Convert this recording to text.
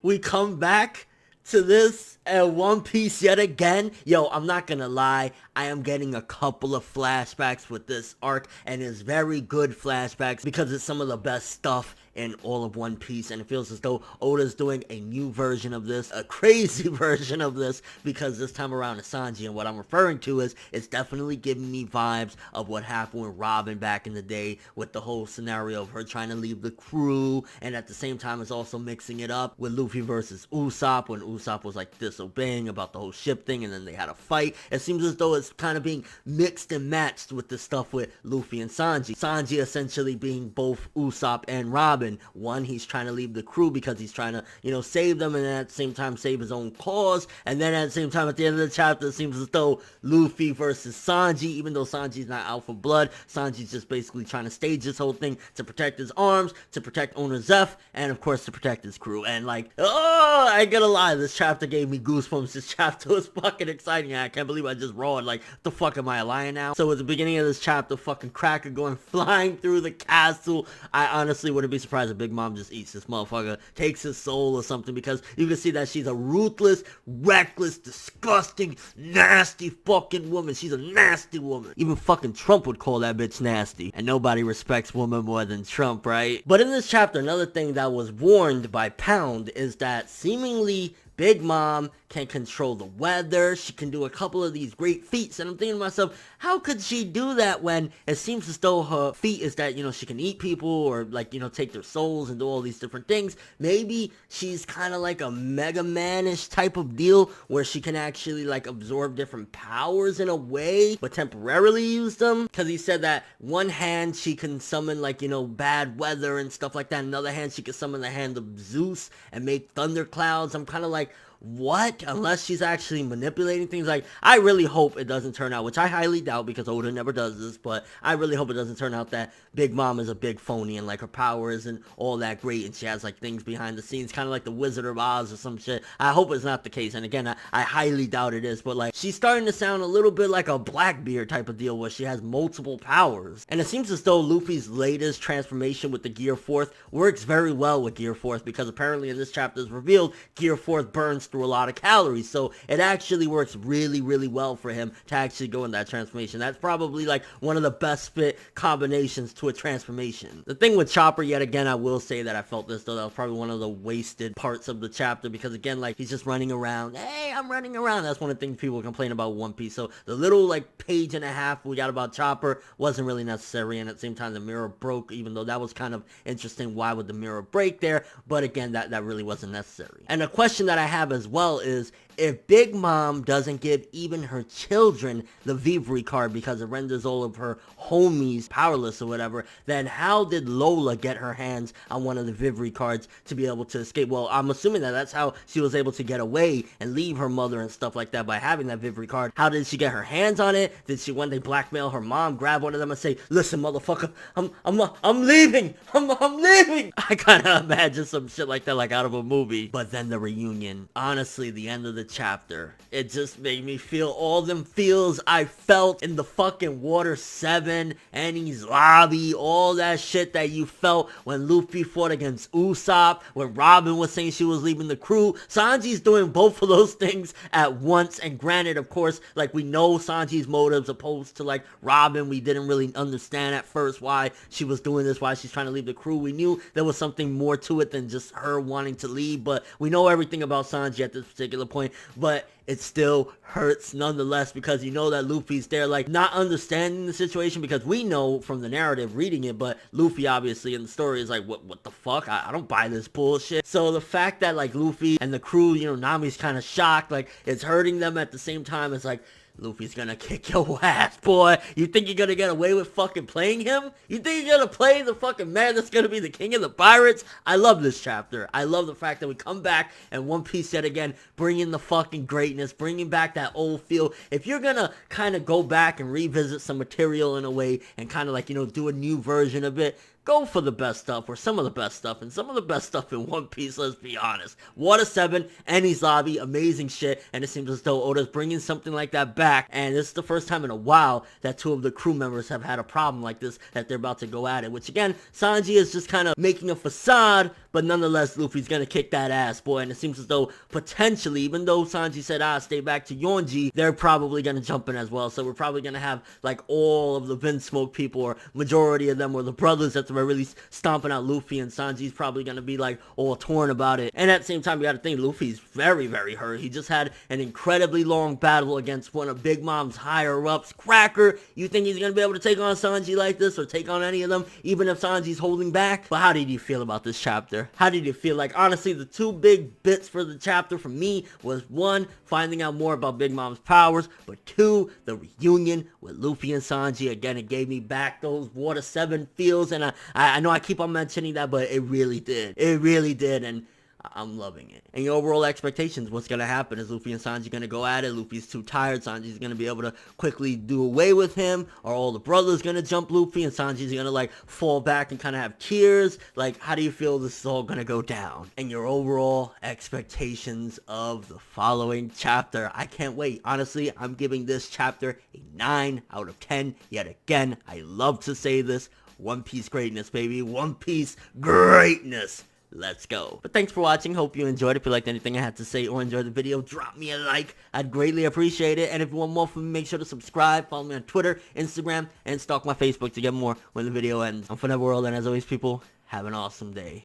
We come back to this at One Piece yet again. Yo, I'm not gonna lie, I am getting a couple of flashbacks with this arc, and it's very good flashbacks because it's some of the best stuff in all of One Piece, and it feels as though Oda's doing a new version of this, a crazy version of this, because this time around it's Sanji, and what I'm referring to is, it's definitely giving me vibes of what happened with Robin back in the day, with the whole scenario of her trying to leave the crew, and at the same time it's also mixing it up with Luffy versus Usopp, when Usopp was like disobeying about the whole ship thing, and then they had a fight. It seems as though it's kind of being mixed and matched with the stuff with Luffy and Sanji. Sanji essentially being both Usopp and Robin. One, he's trying to leave the crew because he's trying to, save them, and then at the same time save his own cause. And then at the same time, at the end of the chapter, it seems as though Luffy versus Sanji, even though Sanji's not out for blood, Sanji's just basically trying to stage this whole thing to protect his arms, to protect Owner Zeph, and of course to protect his crew. And like, oh, I ain't gonna lie, this chapter gave me goosebumps. This chapter was fucking exciting. I can't believe I just roared. Like, what the fuck, am I lying now? So at the beginning of this chapter, fucking Cracker going flying through the castle. I honestly wouldn't be surprised if Big Mom just eats this motherfucker, takes his soul or something, because you can see that she's a ruthless, reckless, disgusting, nasty fucking woman. She's a nasty woman. Even fucking Trump would call that bitch nasty. And nobody respects women more than Trump, right? But in this chapter, another thing that was warned by Pound is that seemingly Big Mom can control the weather. She can do a couple of these great feats. And I'm thinking to myself, how could she do that when it seems as though her feat is that, she can eat people or like, take their souls and do all these different things. Maybe she's kind of like a Mega Man-ish type of deal where she can actually like absorb different powers in a way, but temporarily use them. Because he said that one hand she can summon like, bad weather and stuff like that. Another hand she can summon the hand of Zeus and make thunderclouds. I'm kind of like, what? Unless she's actually manipulating things. Like, I really hope it doesn't turn out, which I highly doubt because Oda never does this, but I really hope it doesn't turn out that Big Mom is a big phony and like her power isn't all that great and she has like things behind the scenes, kind of like the Wizard of Oz or some shit. I hope it's not the case, and again, I highly doubt it is, but like, she's starting to sound a little bit like a Blackbeard type of deal where she has multiple powers. And it seems as though Luffy's latest transformation with the Gear 4th works very well with Gear 4th, because apparently in this chapter is revealed Gear 4th burns through a lot of calories, so it actually works really, really well for him to actually go in that transformation. That's probably like one of the best fit combinations to a transformation. The thing with Chopper, yet again, I will say that I felt this though, that was probably one of the wasted parts of the chapter, because again, like, he's just running around. Hey, I'm running around. That's one of the things people complain about One Piece. So the little like page and a half we got about Chopper wasn't really necessary, and at the same time the mirror broke, even though that was kind of interesting. Why would the mirror break there? But again, that really wasn't necessary. And a question that I have as well is, if Big Mom doesn't give even her children the Vivre card because it renders all of her homies powerless or whatever, then how did Lola get her hands on one of the Vivre cards to be able to escape? Well, I'm assuming that that's how she was able to get away and leave her mother and stuff like that, by having that Vivre card. How did she get her hands on it? Did she, when they blackmail her mom, grab one of them and say, listen, motherfucker, I'm leaving. I'm leaving. I kind of imagine some shit like that, like out of a movie. But then the reunion. Honestly, the end of the chapter, it just made me feel all them feels I felt in the fucking Water 7, Annie's lobby, all that shit that you felt when Luffy fought against Usopp, when Robin was saying she was leaving the crew. Sanji's doing both of those things at once, and granted, of course, like, we know Sanji's motives opposed to like Robin. We didn't really understand at first why she was doing this, why she's trying to leave the crew. We knew there was something more to it than just her wanting to leave, but we know everything about Sanji at this particular point. But it still hurts nonetheless, because you know that Luffy's there like not understanding the situation, because we know from the narrative reading it, but Luffy obviously in the story is like, what the fuck? I don't buy this bullshit. So the fact that like Luffy and the crew, Nami's kind of shocked, like it's hurting them at the same time. It's like, Luffy's gonna kick your ass, boy. You think you're gonna get away with fucking playing him? You think you're gonna play the fucking man that's gonna be the king of the pirates? I love this chapter. I love the fact that we come back and One Piece yet again, bringing the fucking greatness, bringing back that old feel. If you're gonna kind of go back and revisit some material in a way and kind of like, do a new version of it, go for the best stuff, or some of the best stuff, and some of the best stuff in One Piece, let's be honest. Water 7, Enies Lobby, amazing shit, and it seems as though Oda's bringing something like that back, and this is the first time in a while that 2 of the crew members have had a problem like this, that they're about to go at it, which again, Sanji is just kind of making a facade, but nonetheless, Luffy's gonna kick that ass, boy, and it seems as though potentially, even though Sanji said, stay back to Yonji, they're probably gonna jump in as well, so we're probably gonna have, like, all of the Vinsmoke people, or majority of them, or the brothers at the very least, stomping out Luffy, and Sanji's probably gonna be, like, all torn about it, and at the same time, you gotta think, Luffy's very, very hurt. He just had an incredibly long battle against one of Big Mom's higher-ups, Cracker. You think he's gonna be able to take on Sanji like this, or take on any of them, even if Sanji's holding back? But how did you feel about this chapter? How did you feel? Like, honestly, the 2 big bits for the chapter for me was 1, finding out more about Big Mom's powers, but 2, the reunion with Luffy and Sanji. Again, it gave me back those Water 7 feels, and I know I keep on mentioning that, but it really did. It really did, and I'm loving it. And your overall expectations, what's going to happen? Is Luffy and Sanji going to go at it? Luffy's too tired. Sanji's going to be able to quickly do away with him? Are all the brothers going to jump Luffy and Sanji's going to, like, fall back and kind of have tears? Like, how do you feel this is all going to go down? And your overall expectations of the following chapter. I can't wait. Honestly, I'm giving this chapter a 9 out of 10. Yet again, I love to say this. One Piece greatness, baby. One Piece greatness. Let's go. But thanks for watching. Hope you enjoyed. If you liked anything I had to say or enjoyed the video, drop me a like. I'd greatly appreciate it. And if you want more from me, make sure to subscribe. Follow me on Twitter, Instagram, and stalk my Facebook to get more when the video ends. I'm ForneverWorld, and as always, people, have an awesome day.